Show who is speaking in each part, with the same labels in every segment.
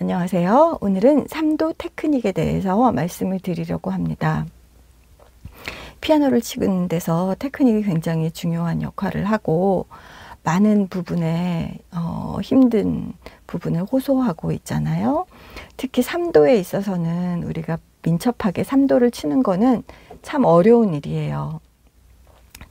Speaker 1: 안녕하세요. 오늘은 3도 테크닉에 대해서 말씀을 드리려고 합니다. 피아노를 치는 데서 테크닉이 굉장히 중요한 역할을 하고 많은 부분에 힘든 부분을 호소하고 있잖아요. 특히 3도에 있어서는 우리가 민첩하게 3도를 치는 거는 참 어려운 일이에요.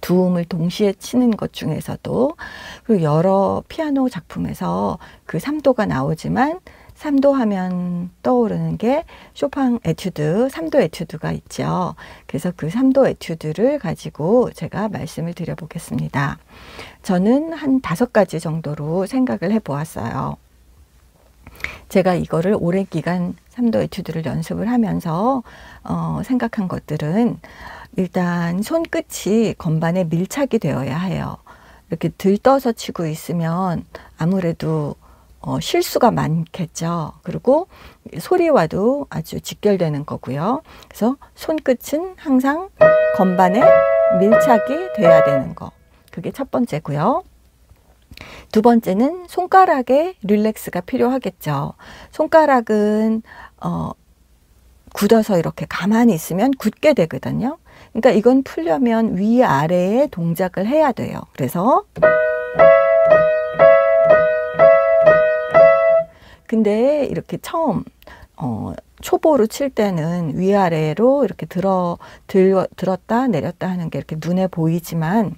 Speaker 1: 두 음을 동시에 치는 것 중에서도, 그리고 여러 피아노 작품에서 그 3도가 나오지만 3도 하면 떠오르는 게 쇼팽 에튜드, 3도 에튜드가 있죠. 그래서 그 3도 에튜드를 가지고 제가 말씀을 드려보겠습니다. 저는 한 5가지 정도로 생각을 해보았어요. 제가 이거를 오랜 기간 3도 에튜드를 연습을 하면서 생각한 것들은, 일단 손끝이 건반에 밀착이 되어야 해요. 이렇게 들떠서 치고 있으면 아무래도 실수가 많겠죠. 그리고 소리와도 아주 직결되는 거고요. 그래서 손끝은 항상 건반에 밀착이 돼야 되는 거. 그게 첫 번째고요. 두 번째는 손가락에 릴렉스가 필요하겠죠. 손가락은 굳어서 이렇게 가만히 있으면 굳게 되거든요. 그러니까 이건 풀려면 위아래에 동작을 해야 돼요. 그래서 근데 이렇게 처음 초보로 칠 때는 위아래로 이렇게 들었다 내렸다 하는 게 이렇게 눈에 보이지만,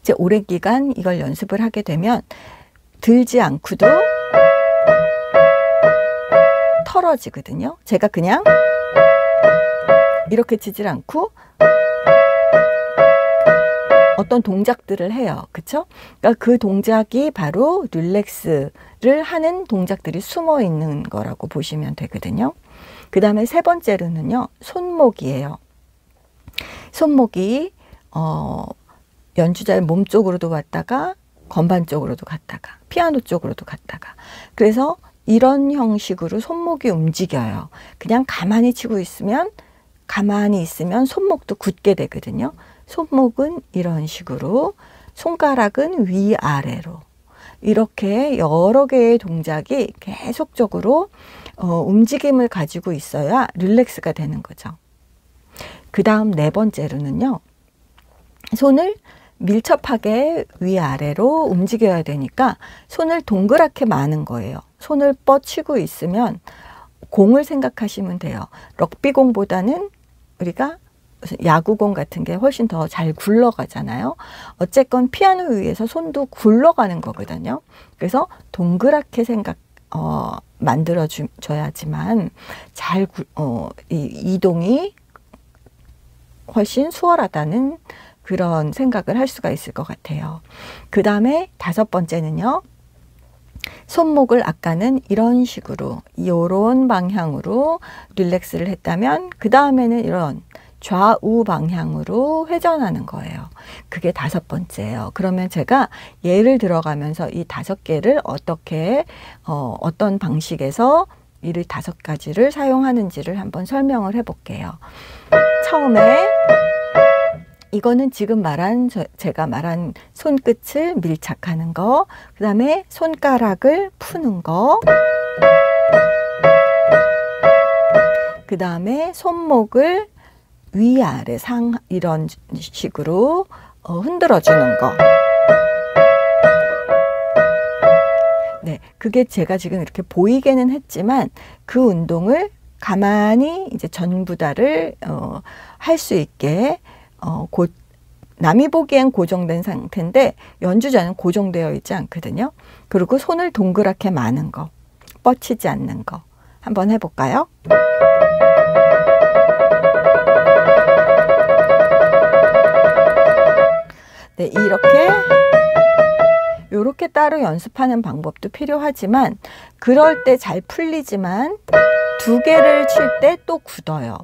Speaker 1: 이제 오랜 기간 이걸 연습을 하게 되면 들지 않고도 털어지거든요. 제가 그냥 이렇게 치질 않고 어떤 동작들을 해요. 그쵸? 그러니까 그 동작이 바로 릴렉스를 하는 동작들이 숨어 있는 거라고 보시면 되거든요. 그 다음에 세 번째로는요, 손목이에요. 손목이 연주자의 몸 쪽으로도 갔다가 건반 쪽으로도 갔다가 피아노 쪽으로도 갔다가, 그래서 이런 형식으로 손목이 움직여요. 그냥 가만히 치고 있으면, 가만히 있으면 손목도 굳게 되거든요. 손목은 이런 식으로, 손가락은 위아래로, 이렇게 여러 개의 동작이 계속적으로 움직임을 가지고 있어야 릴렉스가 되는 거죠. 그 다음 네 번째로는요, 손을 밀접하게 위아래로 움직여야 되니까 손을 동그랗게 마는 거예요. 손을 뻗치고 있으면 공을 생각하시면 돼요. 럭비공보다는 우리가 야구공 같은 게 훨씬 더 잘 굴러가잖아요. 어쨌건 피아노 위에서 손도 굴러가는 거거든요. 그래서 동그랗게 만들어 줘야지만 잘 이동이 훨씬 수월하다는 그런 생각을 할 수가 있을 것 같아요. 그 다음에 5번째는요. 손목을 아까는 이런 식으로, 이런 방향으로 릴렉스를 했다면, 그 다음에는 이런 좌우 방향으로 회전하는 거예요. 그게 5번째예요. 그러면 제가 예를 들어가면서 이 5개를 어떻게, 어떤 방식에서 이 5가지를 사용하는지를 한번 설명을 해볼게요. 처음에 이거는 지금 제가 말한 손끝을 밀착하는 거, 그 다음에 손가락을 푸는 거, 그 다음에 손목을 위아래 이런 식으로 흔들어 주는 거. 네, 그게 제가 지금 이렇게 보이게는 했지만 그 운동을 가만히 이제 전부 다를 할 수 있게 남이 보기엔 고정된 상태인데 연주자는 고정되어 있지 않거든요. 그리고 손을 동그랗게 마는 거, 뻗치지 않는 거 한번 해볼까요? 네, 이렇게 따로 연습하는 방법도 필요하지만, 그럴 때 잘 풀리지만 2개를 칠 때 또 굳어요.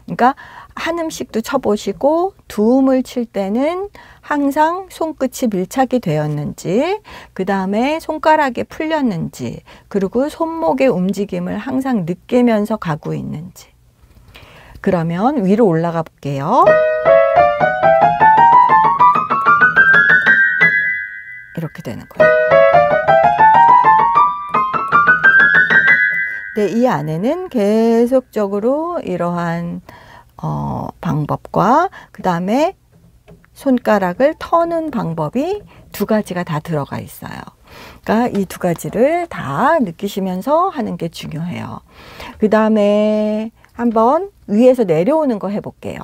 Speaker 1: 그러니까 한 음씩도 쳐보시고 2음을 칠 때는 항상 손끝이 밀착이 되었는지, 그 다음에 손가락이 풀렸는지, 그리고 손목의 움직임을 항상 느끼면서 가고 있는지. 그러면 위로 올라가 볼게요. 이렇게 되는 거예요. 네, 이 안에는 계속적으로 이러한 방법과 그 다음에 손가락을 터는 방법이 두 가지가 다 들어가 있어요. 그러니까 이 두 가지를 다 느끼시면서 하는 게 중요해요. 그 다음에 한번 위에서 내려오는 거 해볼게요.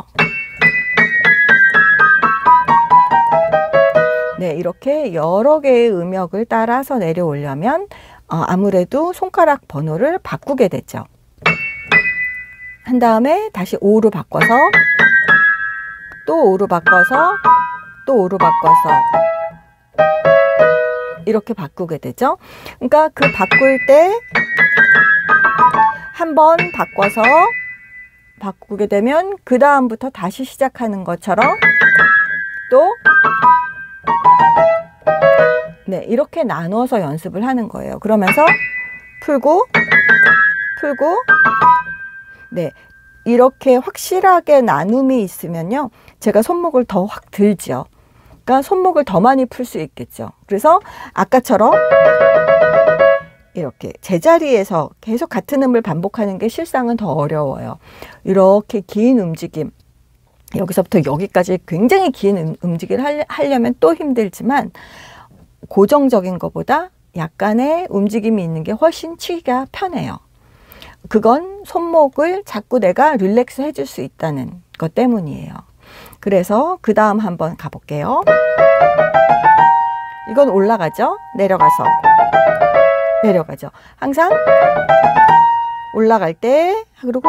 Speaker 1: 네, 이렇게 여러 개의 음역을 따라서 내려오려면 아무래도 손가락 번호를 바꾸게 되죠. 한 다음에 다시 5로 바꿔서 또 5로 바꿔서 또 5로 바꿔서 이렇게 바꾸게 되죠. 그러니까 그 바꿀 때 한 번 바꿔서 바꾸게 되면 그 다음부터 다시 시작하는 것처럼 또 네, 이렇게 나눠서 연습을 하는 거예요. 그러면서 풀고 풀고 네, 이렇게 확실하게 나눔이 있으면요, 제가 손목을 더 확 들죠. 그러니까 손목을 더 많이 풀 수 있겠죠. 그래서 아까처럼 이렇게 제자리에서 계속 같은 음을 반복하는 게 실상은 더 어려워요. 이렇게 긴 움직임, 여기서부터 여기까지 굉장히 긴 움직임을 하려면 또 힘들지만 고정적인 것보다 약간의 움직임이 있는 게 훨씬 치기가 편해요. 그건 손목을 자꾸 내가 릴렉스 해줄 수 있다는 것 때문이에요. 그래서 그 다음 한번 가볼게요. 이건 올라가죠? 내려가서 내려가죠. 항상 올라갈 때 그리고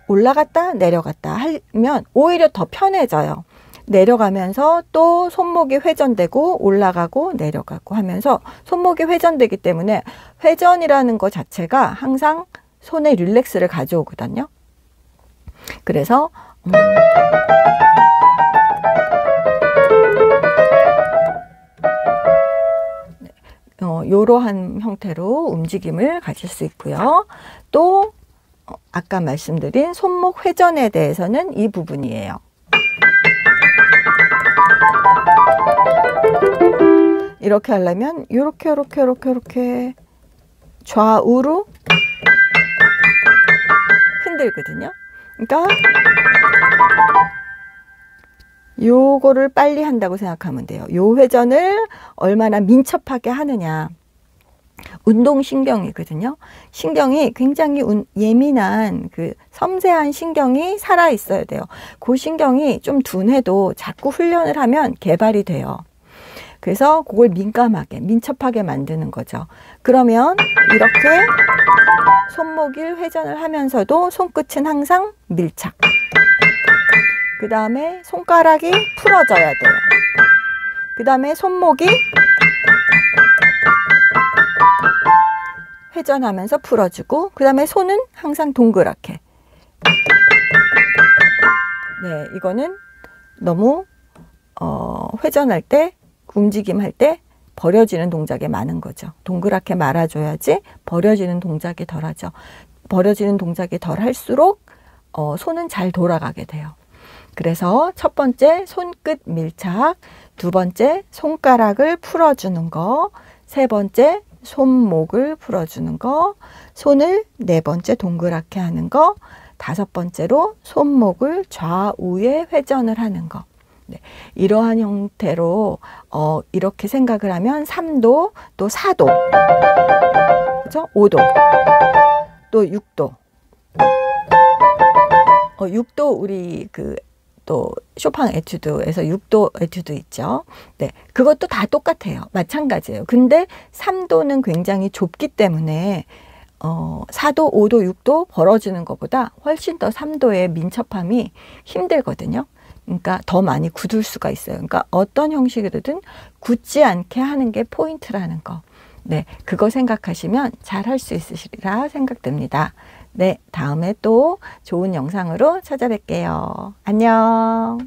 Speaker 1: 올라갔다 내려갔다 하면 오히려 더 편해져요. 내려가면서 또 손목이 회전되고 올라가고 내려가고 하면서 손목이 회전되기 때문에 회전이라는 것 자체가 항상 손에 릴렉스를 가져오거든요. 그래서 이러한 형태로 움직임을 가질 수 있고요. 또 아까 말씀드린 손목 회전에 대해서는 이 부분이에요. 이렇게 하려면 이렇게 좌우로 흔들거든요. 그러니까 요거를 빨리 한다고 생각하면 돼요. 요 회전을 얼마나 민첩하게 하느냐. 운동신경이거든요. 신경이 굉장히 예민한 그 섬세한 신경이 살아 있어야 돼요. 그 신경이 좀 둔해도 자꾸 훈련을 하면 개발이 돼요. 그래서 그걸 민감하게, 민첩하게 만드는 거죠. 그러면 이렇게 손목을 회전을 하면서도 손끝은 항상 밀착. 그 다음에 손가락이 풀어져야 돼요. 그 다음에 손목이 회전하면서 풀어주고, 그 다음에 손은 항상 동그랗게. 네, 이거는 너무 회전할 때, 움직임할 때 버려지는 동작이 많은 거죠. 동그랗게 말아줘야지 버려지는 동작이 덜하죠. 버려지는 동작이 덜 할수록 손은 잘 돌아가게 돼요. 그래서 첫 번째 손끝 밀착, 두 번째 손가락을 풀어주는 거, 세 번째 손목을 풀어주는 거, 손을 네 번째 동그랗게 하는 거, 다섯 번째로 손목을 좌우에 회전을 하는 거. 네, 이러한 형태로 이렇게 생각을 하면 3도, 또 4도, 그죠? 5도, 또 6도. 6도 우리 또 쇼팽 에튜드에서 6도 에튜드 있죠. 네, 그것도 다 똑같아요. 마찬가지예요. 근데 3도는 굉장히 좁기 때문에 4도, 5도, 6도 벌어지는 것보다 훨씬 더 3도의 민첩함이 힘들거든요. 그러니까 더 많이 굳을 수가 있어요. 그러니까 어떤 형식이든 굳지 않게 하는 게 포인트라는 거. 네, 그거 생각하시면 잘 할 수 있으시리라 생각됩니다. 네, 다음에 또 좋은 영상으로 찾아뵐게요. 안녕.